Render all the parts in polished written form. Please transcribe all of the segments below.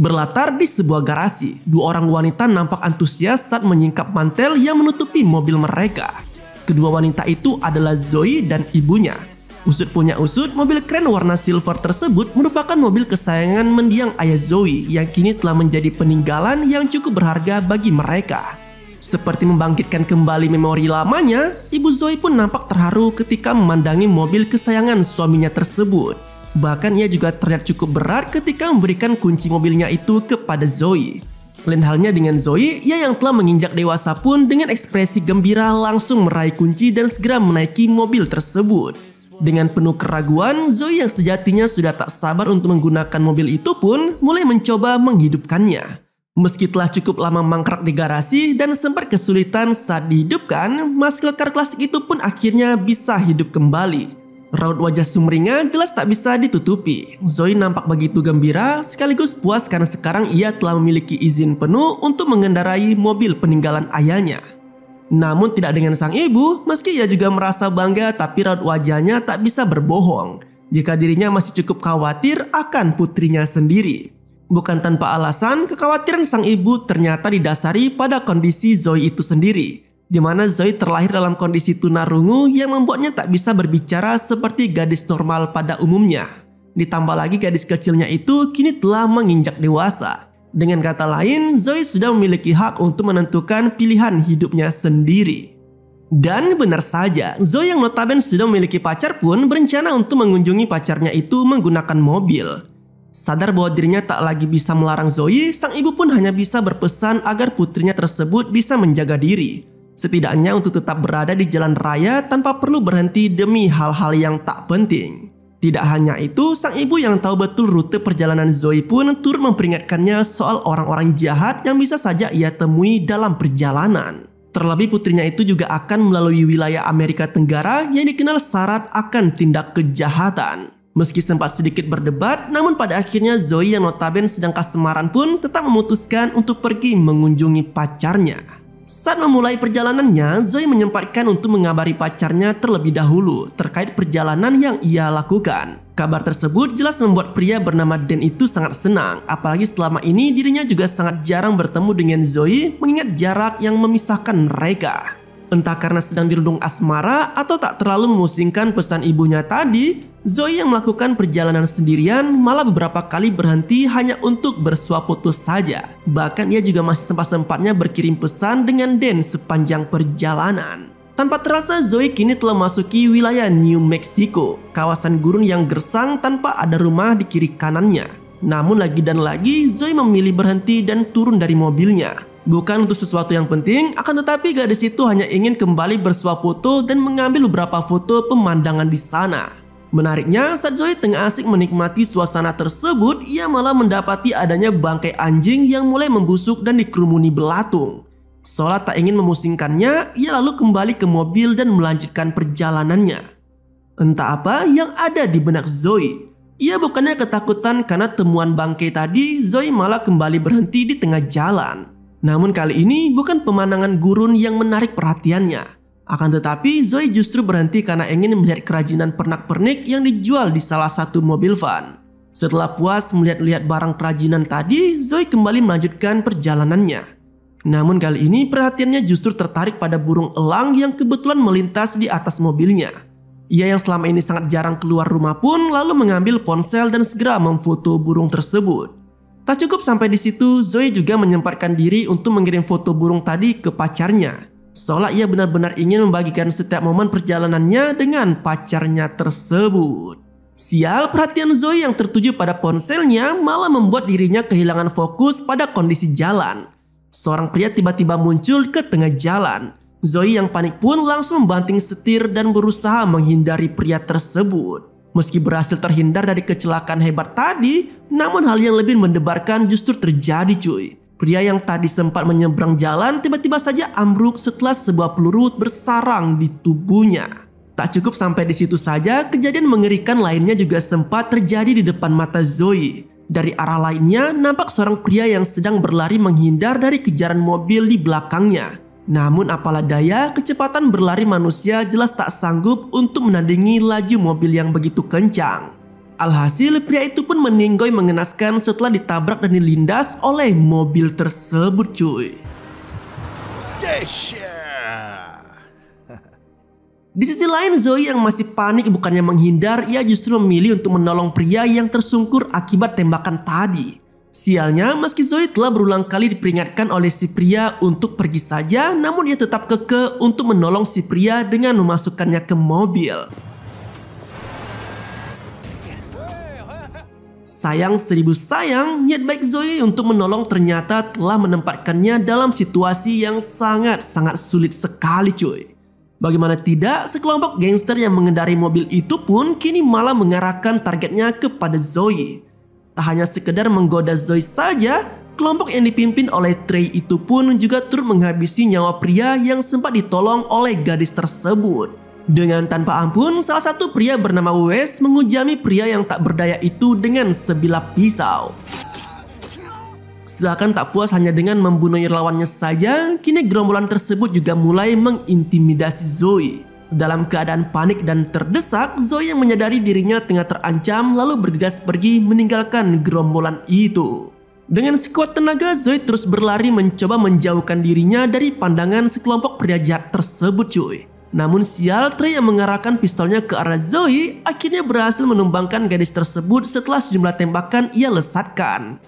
Berlatar di sebuah garasi, dua orang wanita nampak antusias saat menyingkap mantel yang menutupi mobil mereka. Kedua wanita itu adalah Zoe dan ibunya. Usut punya usut, mobil keren warna silver tersebut merupakan mobil kesayangan mendiang ayah Zoe yang kini telah menjadi peninggalan yang cukup berharga bagi mereka. Seperti membangkitkan kembali memori lamanya, ibu Zoe pun nampak terharu ketika memandangi mobil kesayangan suaminya tersebut. Bahkan ia juga terlihat cukup berat ketika memberikan kunci mobilnya itu kepada Zoe. Lain halnya dengan Zoe, ia yang telah menginjak dewasa pun dengan ekspresi gembira langsung meraih kunci dan segera menaiki mobil tersebut. Dengan penuh keraguan, Zoe yang sejatinya sudah tak sabar untuk menggunakan mobil itu pun mulai mencoba menghidupkannya. Meski telah cukup lama mangkrak di garasi dan sempat kesulitan saat dihidupkan, muscle car klasik itu pun akhirnya bisa hidup kembali. Raut wajah sumringah jelas tak bisa ditutupi. Zoe nampak begitu gembira sekaligus puas karena sekarang ia telah memiliki izin penuh untuk mengendarai mobil peninggalan ayahnya. Namun tidak dengan sang ibu, meski ia juga merasa bangga tapi raut wajahnya tak bisa berbohong jika dirinya masih cukup khawatir akan putrinya sendiri. Bukan tanpa alasan, kekhawatiran sang ibu ternyata didasari pada kondisi Zoe itu sendiri, di mana Zoe terlahir dalam kondisi tunarungu yang membuatnya tak bisa berbicara seperti gadis normal pada umumnya. Ditambah lagi gadis kecilnya itu kini telah menginjak dewasa. Dengan kata lain, Zoe sudah memiliki hak untuk menentukan pilihan hidupnya sendiri. Dan benar saja, Zoe yang notabene sudah memiliki pacar pun berencana untuk mengunjungi pacarnya itu menggunakan mobil. Sadar bahwa dirinya tak lagi bisa melarang Zoe, sang ibu pun hanya bisa berpesan agar putrinya tersebut bisa menjaga diri. Setidaknya untuk tetap berada di jalan raya tanpa perlu berhenti demi hal-hal yang tak penting. Tidak hanya itu, sang ibu yang tahu betul rute perjalanan Zoe pun turut memperingatkannya soal orang-orang jahat yang bisa saja ia temui dalam perjalanan. Terlebih putrinya itu juga akan melalui wilayah Amerika Tenggara yang dikenal syarat akan tindak kejahatan. Meski sempat sedikit berdebat, namun pada akhirnya Zoe yang notabene sedang kasmaran pun tetap memutuskan untuk pergi mengunjungi pacarnya. Saat memulai perjalanannya, Zoe menyempatkan untuk mengabari pacarnya terlebih dahulu terkait perjalanan yang ia lakukan. Kabar tersebut jelas membuat pria bernama Dan itu sangat senang, apalagi selama ini dirinya juga sangat jarang bertemu dengan Zoe mengingat jarak yang memisahkan mereka. Entah karena sedang dirundung asmara atau tak terlalu memusingkan pesan ibunya tadi, Zoe yang melakukan perjalanan sendirian malah beberapa kali berhenti hanya untuk bersuap foto saja. Bahkan ia juga masih sempat-sempatnya berkirim pesan dengan Dan sepanjang perjalanan. Tanpa terasa Zoe kini telah masuki wilayah New Mexico, kawasan gurun yang gersang tanpa ada rumah di kiri kanannya. Namun lagi dan lagi Zoe memilih berhenti dan turun dari mobilnya. Bukan untuk sesuatu yang penting, akan tetapi gadis itu hanya ingin kembali bersuap foto dan mengambil beberapa foto pemandangan di sana. Menariknya, saat Zoe tengah asik menikmati suasana tersebut, ia malah mendapati adanya bangkai anjing yang mulai membusuk dan dikerumuni belatung. Seolah tak ingin memusingkannya, ia lalu kembali ke mobil dan melanjutkan perjalanannya. Entah apa yang ada di benak Zoe. Ia bukannya ketakutan karena temuan bangkai tadi, Zoe malah kembali berhenti di tengah jalan. Namun kali ini bukan pemandangan gurun yang menarik perhatiannya. Akan tetapi Zoe justru berhenti karena ingin melihat kerajinan pernak-pernik yang dijual di salah satu mobil van. Setelah puas melihat-lihat barang kerajinan tadi, Zoe kembali melanjutkan perjalanannya. Namun kali ini perhatiannya justru tertarik pada burung elang yang kebetulan melintas di atas mobilnya. Ia yang selama ini sangat jarang keluar rumah pun lalu mengambil ponsel dan segera memfoto burung tersebut. Tak cukup sampai di situ, Zoe juga menyempatkan diri untuk mengirim foto burung tadi ke pacarnya. Seolah ia benar-benar ingin membagikan setiap momen perjalanannya dengan pacarnya tersebut. Sial, perhatian Zoe yang tertuju pada ponselnya malah membuat dirinya kehilangan fokus pada kondisi jalan. Seorang pria tiba-tiba muncul ke tengah jalan. Zoe yang panik pun langsung membanting setir dan berusaha menghindari pria tersebut. Meski berhasil terhindar dari kecelakaan hebat tadi, namun hal yang lebih mendebarkan justru terjadi cuy. Pria yang tadi sempat menyeberang jalan tiba-tiba saja ambruk setelah sebuah peluru bersarang di tubuhnya. Tak cukup sampai di situ saja, kejadian mengerikan lainnya juga sempat terjadi di depan mata Zoe. Dari arah lainnya, nampak seorang pria yang sedang berlari menghindar dari kejaran mobil di belakangnya. Namun apalah daya, kecepatan berlari manusia jelas tak sanggup untuk menandingi laju mobil yang begitu kencang. Alhasil pria itu pun meninggoy mengenaskan setelah ditabrak dan dilindas oleh mobil tersebut cuy. Di sisi lain, Zoe yang masih panik bukannya menghindar, ia justru memilih untuk menolong pria yang tersungkur akibat tembakan tadi. Sialnya, meski Zoe telah berulang kali diperingatkan oleh si pria untuk pergi saja, namun ia tetap kekeh untuk menolong si pria dengan memasukkannya ke mobil. Sayang seribu sayang, niat baik Zoe untuk menolong ternyata telah menempatkannya dalam situasi yang sangat-sangat sulit sekali cuy. Bagaimana tidak, sekelompok gangster yang mengendarai mobil itu pun kini malah mengarahkan targetnya kepada Zoe. Tak hanya sekedar menggoda Zoe saja, kelompok yang dipimpin oleh Trey itu pun juga turut menghabisi nyawa pria yang sempat ditolong oleh gadis tersebut. Dengan tanpa ampun, salah satu pria bernama Wes menghujami pria yang tak berdaya itu dengan sebilah pisau. Seakan tak puas hanya dengan membunuh lawannya saja, kini gerombolan tersebut juga mulai mengintimidasi Zoe. Dalam keadaan panik dan terdesak, Zoe yang menyadari dirinya tengah terancam lalu bergegas pergi meninggalkan gerombolan itu. Dengan sekuat tenaga, Zoe terus berlari mencoba menjauhkan dirinya dari pandangan sekelompok pria jahat tersebut cuy. Namun sial, Trey yang mengarahkan pistolnya ke arah Zoe akhirnya berhasil menumbangkan gadis tersebut setelah sejumlah tembakan ia lesatkan.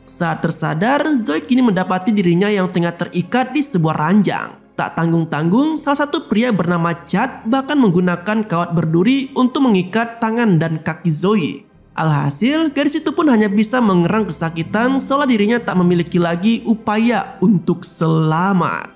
Saat tersadar, Zoe kini mendapati dirinya yang tengah terikat di sebuah ranjang. Tak tanggung-tanggung, salah satu pria bernama Chad bahkan menggunakan kawat berduri untuk mengikat tangan dan kaki Zoe. Alhasil, gadis itu pun hanya bisa mengerang kesakitan seolah dirinya tak memiliki lagi upaya untuk selamat.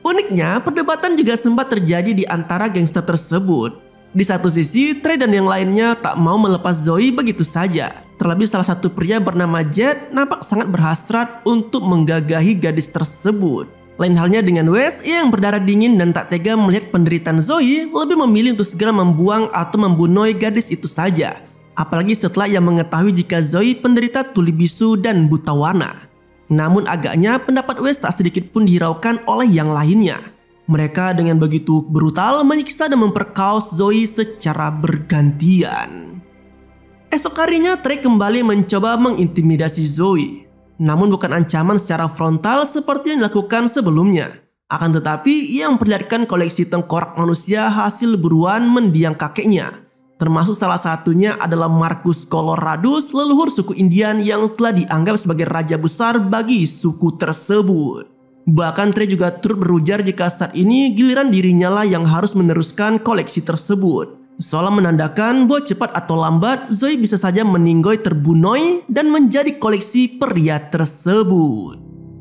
Uniknya, perdebatan juga sempat terjadi di antara gangster tersebut. Di satu sisi, Trey dan yang lainnya tak mau melepas Zoe begitu saja. Terlebih salah satu pria bernama Jet nampak sangat berhasrat untuk menggagahi gadis tersebut. Lain halnya dengan Wes yang berdarah dingin dan tak tega melihat penderitaan Zoe, lebih memilih untuk segera membuang atau membunuh gadis itu saja. Apalagi setelah ia mengetahui jika Zoe penderita tuli bisu dan buta warna. Namun agaknya pendapat Wes tak sedikit pun dihiraukan oleh yang lainnya. Mereka dengan begitu brutal menyiksa dan memperkaos Zoe secara bergantian. Esok harinya Trey kembali mencoba mengintimidasi Zoe. Namun bukan ancaman secara frontal seperti yang dilakukan sebelumnya. Akan tetapi ia memperlihatkan koleksi tengkorak manusia hasil buruan mendiang kakeknya. Termasuk salah satunya adalah Marcus Coloradus, leluhur suku Indian yang telah dianggap sebagai raja besar bagi suku tersebut. Bahkan Trey juga turut berujar jika saat ini giliran dirinya lah yang harus meneruskan koleksi tersebut. Seolah menandakan bahwa cepat atau lambat Zoe bisa saja meninggoy terbunuh dan menjadi koleksi pria tersebut.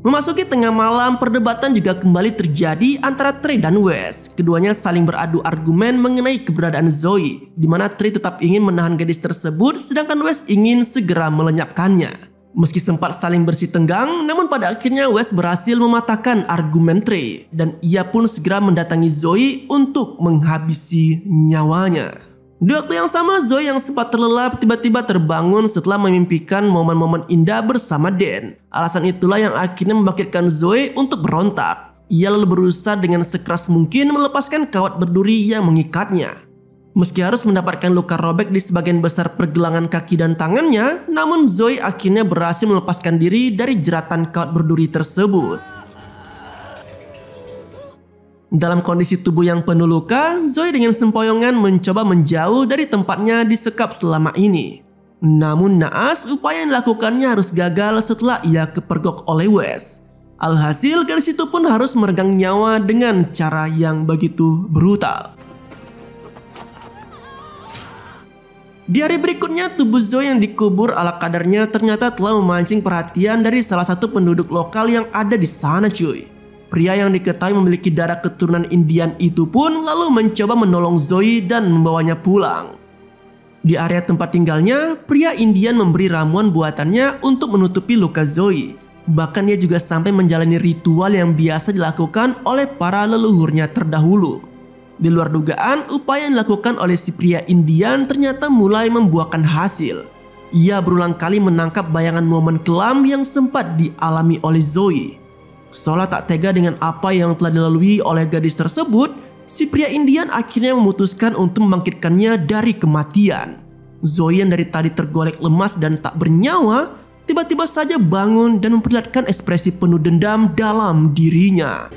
Memasuki tengah malam, perdebatan juga kembali terjadi antara Trey dan Wes. Keduanya saling beradu argumen mengenai keberadaan Zoe, di mana Trey tetap ingin menahan gadis tersebut sedangkan Wes ingin segera melenyapkannya. Meski sempat saling bersih tenggang, namun pada akhirnya Wes berhasil mematahkan argumen Trey dan ia pun segera mendatangi Zoe untuk menghabisi nyawanya. Di waktu yang sama, Zoe yang sempat terlelap tiba-tiba terbangun setelah memimpikan momen-momen indah bersama Dan. Alasan itulah yang akhirnya membangkitkan Zoe untuk berontak. Ia lalu berusaha dengan sekeras mungkin melepaskan kawat berduri yang mengikatnya. Meski harus mendapatkan luka robek di sebagian besar pergelangan kaki dan tangannya, namun Zoe akhirnya berhasil melepaskan diri dari jeratan kawat berduri tersebut. Dalam kondisi tubuh yang penuh luka, Zoe dengan sempoyongan mencoba menjauh dari tempatnya disekap selama ini. Namun naas, upaya yang dilakukannya harus gagal setelah ia kepergok oleh Wes. Alhasil, gadis itu pun harus meregang nyawa dengan cara yang begitu brutal. Di hari berikutnya, tubuh Zoe yang dikubur ala kadarnya ternyata telah memancing perhatian dari salah satu penduduk lokal yang ada di sana cuy. Pria yang diketahui memiliki darah keturunan Indian itu pun lalu mencoba menolong Zoe dan membawanya pulang. Di area tempat tinggalnya, pria Indian memberi ramuan buatannya untuk menutupi luka Zoe. Bahkan ia juga sampai menjalani ritual yang biasa dilakukan oleh para leluhurnya terdahulu. Di luar dugaan, upaya yang dilakukan oleh si pria Indian ternyata mulai membuahkan hasil. Ia berulang kali menangkap bayangan momen kelam yang sempat dialami oleh Zoe. Seolah tak tega dengan apa yang telah dilalui oleh gadis tersebut, si pria Indian akhirnya memutuskan untuk membangkitkannya dari kematian. Zoe yang dari tadi tergolek lemas dan tak bernyawa, tiba-tiba saja bangun dan memperlihatkan ekspresi penuh dendam dalam dirinya.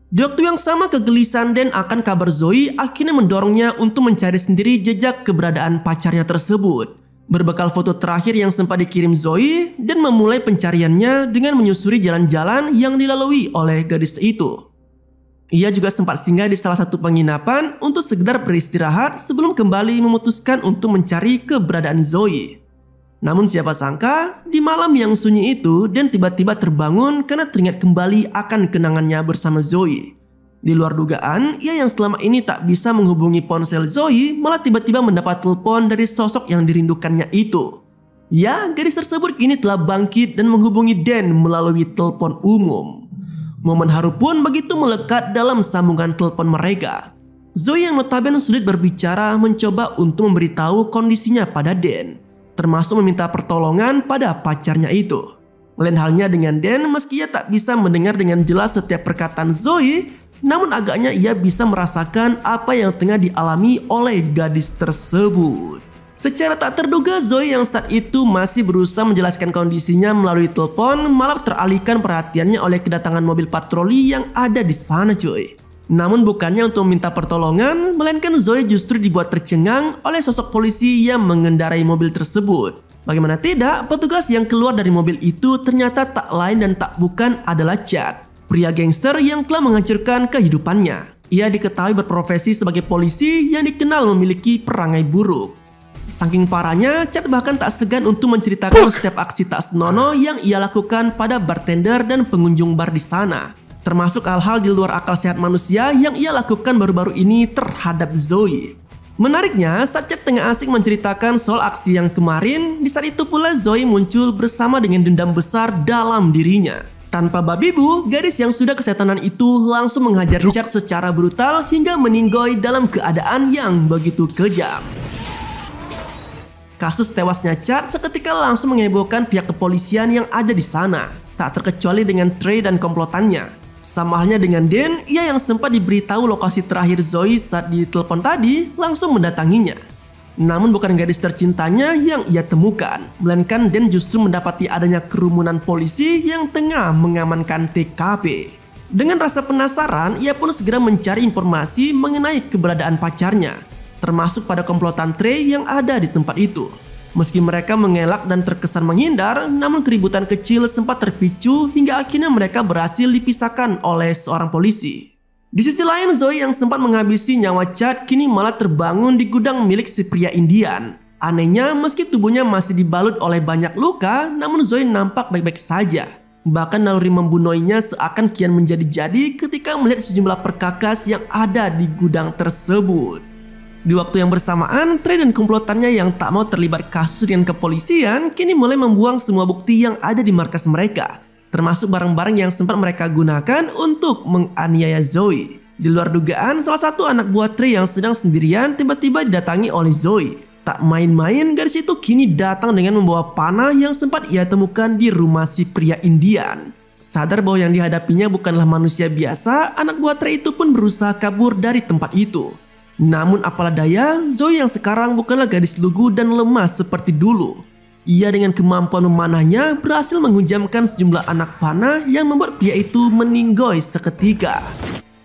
Di waktu yang sama, kegelisahan Dan akan kabar Zoe akhirnya mendorongnya untuk mencari sendiri jejak keberadaan pacarnya tersebut. Berbekal foto terakhir yang sempat dikirim Zoe, Dan memulai pencariannya dengan menyusuri jalan-jalan yang dilalui oleh gadis itu. Ia juga sempat singgah di salah satu penginapan untuk sekedar beristirahat sebelum kembali memutuskan untuk mencari keberadaan Zoe. Namun siapa sangka, di malam yang sunyi itu Dan tiba-tiba terbangun karena teringat kembali akan kenangannya bersama Zoe. Di luar dugaan, ia yang selama ini tak bisa menghubungi ponsel Zoe malah tiba-tiba mendapat telepon dari sosok yang dirindukannya itu. Ya, gadis tersebut kini telah bangkit dan menghubungi Dan melalui telepon umum. Momen haru pun begitu melekat dalam sambungan telepon mereka. Zoe yang notabene sulit berbicara mencoba untuk memberitahu kondisinya pada Dan, termasuk meminta pertolongan pada pacarnya itu. Lain halnya dengan Dan, meski ia tak bisa mendengar dengan jelas setiap perkataan Zoe, namun agaknya ia bisa merasakan apa yang tengah dialami oleh gadis tersebut. Secara tak terduga, Zoe yang saat itu masih berusaha menjelaskan kondisinya melalui telepon malah teralihkan perhatiannya oleh kedatangan mobil patroli yang ada di sana, cuy. Namun bukannya untuk meminta pertolongan, melainkan Zoe justru dibuat tercengang oleh sosok polisi yang mengendarai mobil tersebut. Bagaimana tidak, petugas yang keluar dari mobil itu ternyata tak lain dan tak bukan adalah Chad, pria gangster yang telah menghancurkan kehidupannya. Ia diketahui berprofesi sebagai polisi yang dikenal memiliki perangai buruk. Saking parahnya, Chad bahkan tak segan untuk menceritakan setiap aksi tak senonoh yang ia lakukan pada bartender dan pengunjung bar di sana. Termasuk hal-hal di luar akal sehat manusia yang ia lakukan baru-baru ini terhadap Zoe. Menariknya, saat Chad tengah asik menceritakan soal aksi yang kemarin, di saat itu pula Zoe muncul bersama dengan dendam besar dalam dirinya. Tanpa babi bu, gadis yang sudah kesetanan itu langsung menghajar Chad secara brutal hingga meninggoy dalam keadaan yang begitu kejam. Kasus tewasnya Chad seketika langsung menghebohkan pihak kepolisian yang ada di sana, tak terkecuali dengan Trey dan komplotannya. Sama halnya dengan Dan, ia yang sempat diberitahu lokasi terakhir Zoe saat ditelepon tadi langsung mendatanginya. Namun bukan gadis tercintanya yang ia temukan, melainkan Dan justru mendapati adanya kerumunan polisi yang tengah mengamankan TKP. Dengan rasa penasaran, ia pun segera mencari informasi mengenai keberadaan pacarnya, termasuk pada komplotan Trey yang ada di tempat itu. Meski mereka mengelak dan terkesan menghindar, namun keributan kecil sempat terpicu hingga akhirnya mereka berhasil dipisahkan oleh seorang polisi. Di sisi lain, Zoe yang sempat menghabisi nyawa Chad kini malah terbangun di gudang milik si pria Indian. Anehnya, meski tubuhnya masih dibalut oleh banyak luka, namun Zoe nampak baik-baik saja. Bahkan naluri membunuhnya seakan kian menjadi-jadi ketika melihat sejumlah perkakas yang ada di gudang tersebut. Di waktu yang bersamaan, Trey dan komplotannya yang tak mau terlibat kasus dengan kepolisian kini mulai membuang semua bukti yang ada di markas mereka, termasuk barang-barang yang sempat mereka gunakan untuk menganiaya Zoe. Di luar dugaan, salah satu anak buah Trey yang sedang sendirian tiba-tiba didatangi oleh Zoe. Tak main-main, gadis itu kini datang dengan membawa panah yang sempat ia temukan di rumah si pria Indian. Sadar bahwa yang dihadapinya bukanlah manusia biasa, anak buah Trey itu pun berusaha kabur dari tempat itu. Namun apalah daya, Zoe yang sekarang bukanlah gadis lugu dan lemas seperti dulu. Ia dengan kemampuan memanahnya berhasil menghujamkan sejumlah anak panah yang membuat pria itu meninggoy seketika.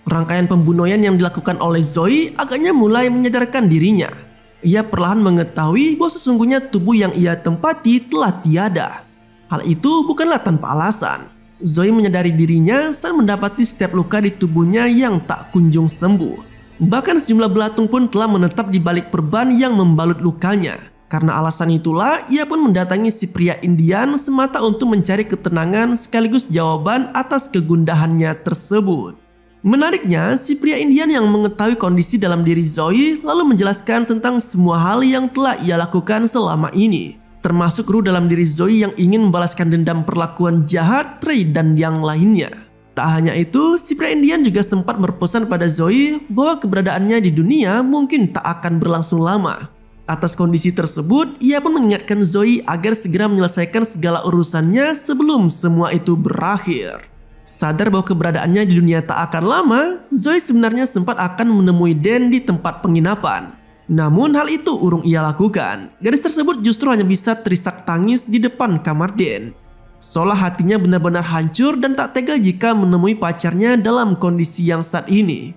Rangkaian pembunuhan yang dilakukan oleh Zoe agaknya mulai menyadarkan dirinya. Ia perlahan mengetahui bahwa sesungguhnya tubuh yang ia tempati telah tiada. Hal itu bukanlah tanpa alasan. Zoe menyadari dirinya saat mendapati setiap luka di tubuhnya yang tak kunjung sembuh. Bahkan sejumlah belatung pun telah menetap di balik perban yang membalut lukanya. Karena alasan itulah, ia pun mendatangi si pria Indian semata untuk mencari ketenangan sekaligus jawaban atas kegundahannya tersebut. Menariknya, si pria Indian yang mengetahui kondisi dalam diri Zoe lalu menjelaskan tentang semua hal yang telah ia lakukan selama ini. Termasuk ruh dalam diri Zoe yang ingin membalaskan dendam perlakuan jahat Trey dan yang lainnya. Tak hanya itu, si pria Indian juga sempat berpesan pada Zoe bahwa keberadaannya di dunia mungkin tak akan berlangsung lama. Atas kondisi tersebut, ia pun mengingatkan Zoe agar segera menyelesaikan segala urusannya sebelum semua itu berakhir. Sadar bahwa keberadaannya di dunia tak akan lama, Zoe sebenarnya sempat akan menemui Dan di tempat penginapan. Namun hal itu urung ia lakukan. Gadis tersebut justru hanya bisa terisak tangis di depan kamar Dan. Seolah hatinya benar-benar hancur dan tak tega jika menemui pacarnya dalam kondisi yang saat ini.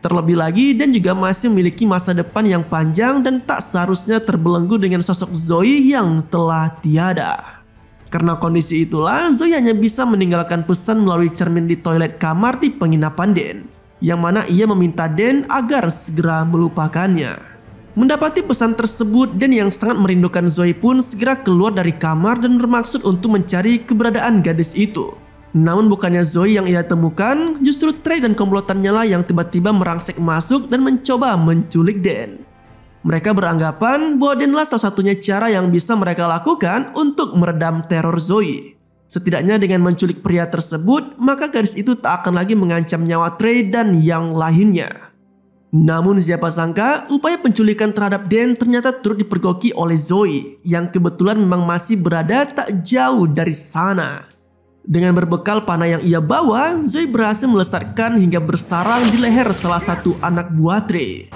Terlebih lagi, Dan juga masih memiliki masa depan yang panjang dan tak seharusnya terbelenggu dengan sosok Zoe yang telah tiada. Karena kondisi itulah, Zoe hanya bisa meninggalkan pesan melalui cermin di toilet kamar di penginapan Dan, yang mana ia meminta Dan agar segera melupakannya. Mendapati pesan tersebut, Dan yang sangat merindukan Zoe pun segera keluar dari kamar dan bermaksud untuk mencari keberadaan gadis itu. Namun bukannya Zoe yang ia temukan, justru Trey dan komplotannya lah yang tiba-tiba merangsek masuk dan mencoba menculik Dan. Mereka beranggapan bahwa Dan lah salah satunya cara yang bisa mereka lakukan untuk meredam teror Zoe. Setidaknya dengan menculik pria tersebut, maka gadis itu tak akan lagi mengancam nyawa Trey dan yang lainnya. Namun siapa sangka, upaya penculikan terhadap Dan ternyata turut dipergoki oleh Zoe, yang kebetulan memang masih berada tak jauh dari sana. Dengan berbekal panah yang ia bawa, Zoe berhasil melesatkan hingga bersarang di leher salah satu anak buah Trey.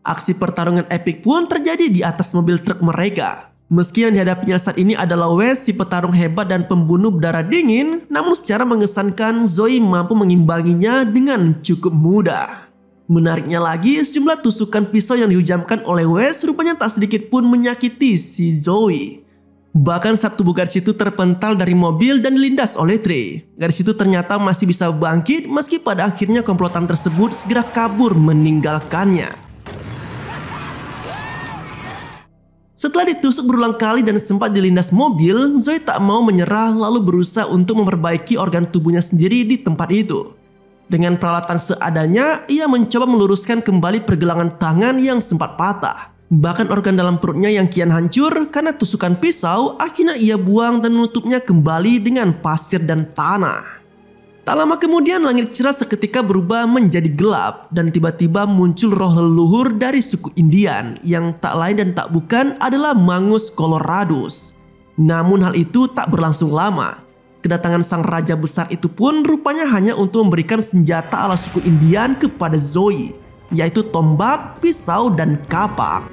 Aksi pertarungan epik pun terjadi di atas mobil truk mereka. Meski yang dihadapinya saat ini adalah Wes, si petarung hebat dan pembunuh berdarah dingin, namun secara mengesankan Zoe mampu mengimbanginya dengan cukup mudah. Menariknya lagi, sejumlah tusukan pisau yang dihujamkan oleh Wes rupanya tak sedikit pun menyakiti si Zoe. Bahkan saat tubuh gadis itu terpental dari mobil dan dilindas oleh Trey, gadis itu ternyata masih bisa bangkit meski pada akhirnya komplotan tersebut segera kabur meninggalkannya. Setelah ditusuk berulang kali dan sempat dilindas mobil, Zoe tak mau menyerah lalu berusaha untuk memperbaiki organ tubuhnya sendiri di tempat itu. Dengan peralatan seadanya, ia mencoba meluruskan kembali pergelangan tangan yang sempat patah. Bahkan organ dalam perutnya yang kian hancur karena tusukan pisau, akhirnya ia buang dan menutupnya kembali dengan pasir dan tanah. Tak lama kemudian langit cerah seketika berubah menjadi gelap dan tiba-tiba muncul roh leluhur dari suku Indian yang tak lain dan tak bukan adalah Mangus Coloradus. Namun hal itu tak berlangsung lama. Kedatangan sang raja besar itu pun rupanya hanya untuk memberikan senjata ala suku Indian kepada Zoe, yaitu tombak, pisau, dan kapak.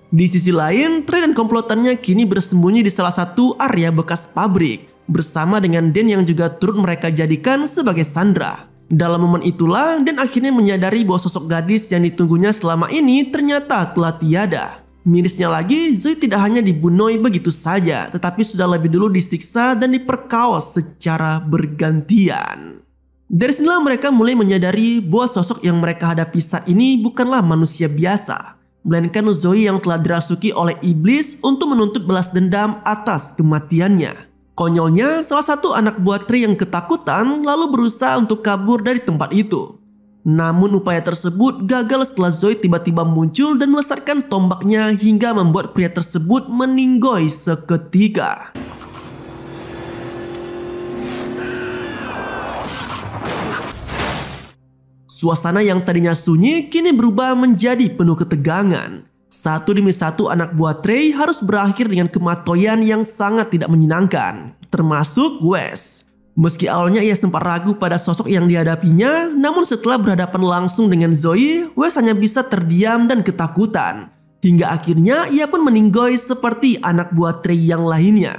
Di sisi lain, Trey dan komplotannya kini bersembunyi di salah satu area bekas pabrik, bersama dengan Dan yang juga turut mereka jadikan sebagai sandera. Dalam momen itulah, Dan akhirnya menyadari bahwa sosok gadis yang ditunggunya selama ini ternyata telah tiada. Mirisnya lagi, Zoe tidak hanya dibunuh begitu saja, tetapi sudah lebih dulu disiksa dan diperkaos secara bergantian. Dari sinilah mereka mulai menyadari bahwa sosok yang mereka hadapi saat ini bukanlah manusia biasa, melainkan Zoe yang telah dirasuki oleh iblis untuk menuntut balas dendam atas kematiannya. Konyolnya, salah satu anak buah Trey yang ketakutan lalu berusaha untuk kabur dari tempat itu. Namun upaya tersebut gagal setelah Zoe tiba-tiba muncul dan melesatkan tombaknya hingga membuat pria tersebut meninggoy seketika. Suasana yang tadinya sunyi kini berubah menjadi penuh ketegangan. Satu demi satu anak buah Trey harus berakhir dengan kematian yang sangat tidak menyenangkan, termasuk Wes. Meski awalnya ia sempat ragu pada sosok yang dihadapinya, namun setelah berhadapan langsung dengan Zoe, Wes hanya bisa terdiam dan ketakutan. Hingga akhirnya ia pun meninggoy seperti anak buah Trey yang lainnya.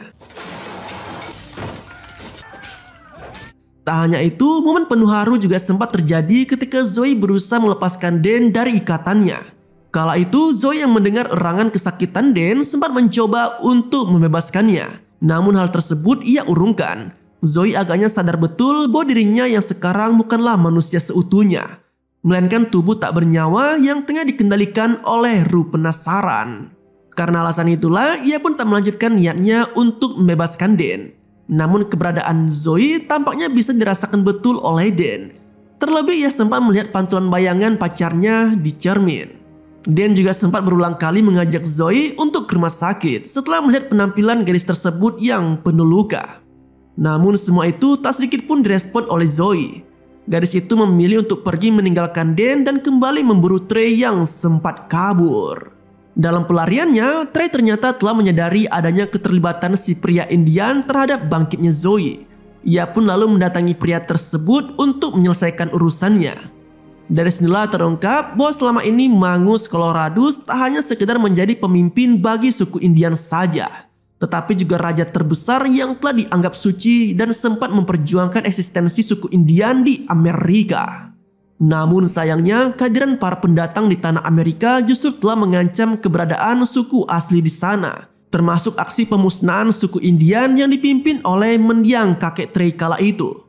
Tak hanya itu, momen penuh haru juga sempat terjadi ketika Zoe berusaha melepaskan Dan dari ikatannya. Kala itu, Zoe yang mendengar erangan kesakitan Dan sempat mencoba untuk membebaskannya. Namun hal tersebut ia urungkan. Zoe agaknya sadar betul bahwa dirinya yang sekarang bukanlah manusia seutuhnya, melainkan tubuh tak bernyawa yang tengah dikendalikan oleh ruh penasaran. Karena alasan itulah, ia pun tak melanjutkan niatnya untuk membebaskan Dan. Namun keberadaan Zoe tampaknya bisa dirasakan betul oleh Dan. Terlebih ia sempat melihat pantulan bayangan pacarnya di cermin. Dan juga sempat berulang kali mengajak Zoe untuk ke rumah sakit setelah melihat penampilan gadis tersebut yang penuh luka. Namun semua itu tak sedikit pun direspon oleh Zoe. Gadis itu memilih untuk pergi meninggalkan Dan dan kembali memburu Trey yang sempat kabur. Dalam pelariannya, Trey ternyata telah menyadari adanya keterlibatan si pria Indian terhadap bangkitnya Zoe. Ia pun lalu mendatangi pria tersebut untuk menyelesaikan urusannya. Dari sinilah terungkap bahwa selama ini Magnus Coloradus tak hanya sekedar menjadi pemimpin bagi suku Indian saja, tetapi juga raja terbesar yang telah dianggap suci dan sempat memperjuangkan eksistensi suku Indian di Amerika. Namun sayangnya kehadiran para pendatang di tanah Amerika justru telah mengancam keberadaan suku asli di sana, termasuk aksi pemusnahan suku Indian yang dipimpin oleh mendiang kakek Trey kala itu.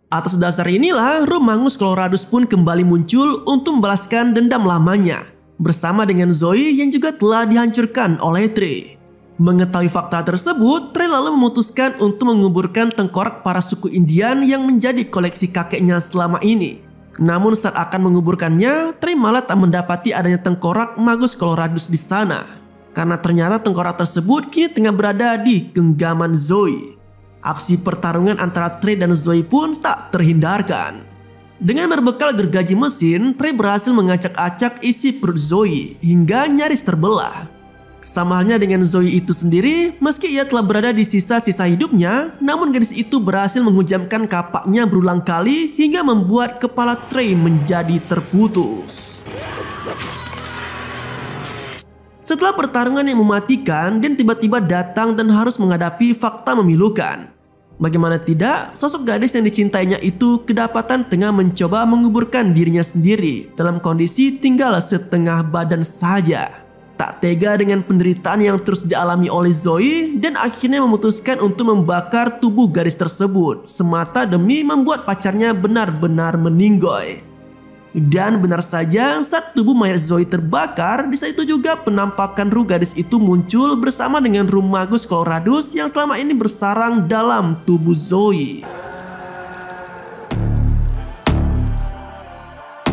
Atas dasar inilah, Roh Magnus Coloradus pun kembali muncul untuk membalaskan dendam lamanya bersama dengan Zoe yang juga telah dihancurkan oleh Trey. Mengetahui fakta tersebut, Trey lalu memutuskan untuk menguburkan tengkorak para suku Indian yang menjadi koleksi kakeknya selama ini. Namun saat akan menguburkannya, Trey malah tak mendapati adanya tengkorak Magnus Coloradus di sana, karena ternyata tengkorak tersebut kini tengah berada di genggaman Zoe. Aksi pertarungan antara Trey dan Zoe pun tak terhindarkan. Dengan berbekal gergaji mesin, Trey berhasil mengacak-acak isi perut Zoe hingga nyaris terbelah. Sama halnya dengan Zoe itu sendiri, meski ia telah berada di sisa-sisa hidupnya, namun gadis itu berhasil menghujamkan kapaknya berulang kali hingga membuat kepala Trey menjadi terputus. Setelah pertarungan yang mematikan, Dan tiba-tiba datang dan harus menghadapi fakta memilukan. Bagaimana tidak, sosok gadis yang dicintainya itu kedapatan tengah mencoba menguburkan dirinya sendiri dalam kondisi tinggal setengah badan saja. Tak tega dengan penderitaan yang terus dialami oleh Zoe, Dan akhirnya memutuskan untuk membakar tubuh gadis tersebut semata demi membuat pacarnya benar-benar meninggoy. Dan benar saja, saat tubuh mayat Zoe terbakar, di saat itu juga penampakan ruh gadis itu muncul bersama dengan ruh Magnus Coloradus yang selama ini bersarang dalam tubuh Zoe.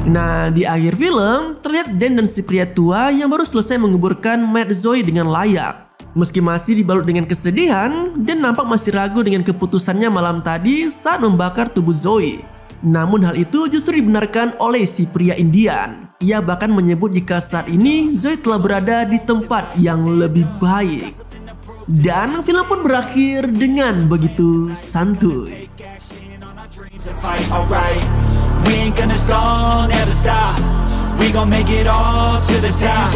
Nah, di akhir film, terlihat Dan dan si pria tua yang baru selesai menguburkan mayat Zoe dengan layak. Meski masih dibalut dengan kesedihan, Dan nampak masih ragu dengan keputusannya malam tadi saat membakar tubuh Zoe. Namun hal itu justru dibenarkan oleh si pria Indian. Ia bahkan menyebut jika saat ini Zoe telah berada di tempat yang lebih baik. Dan film pun berakhir dengan begitu santuy. We ain't gonna stall, never stop. We gon' make it all to the top.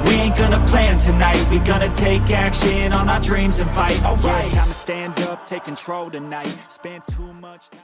We ain't gonna plan tonight. We gonna take action on our dreams and fight. Alright, time to stand up, take control tonight. Spend too much time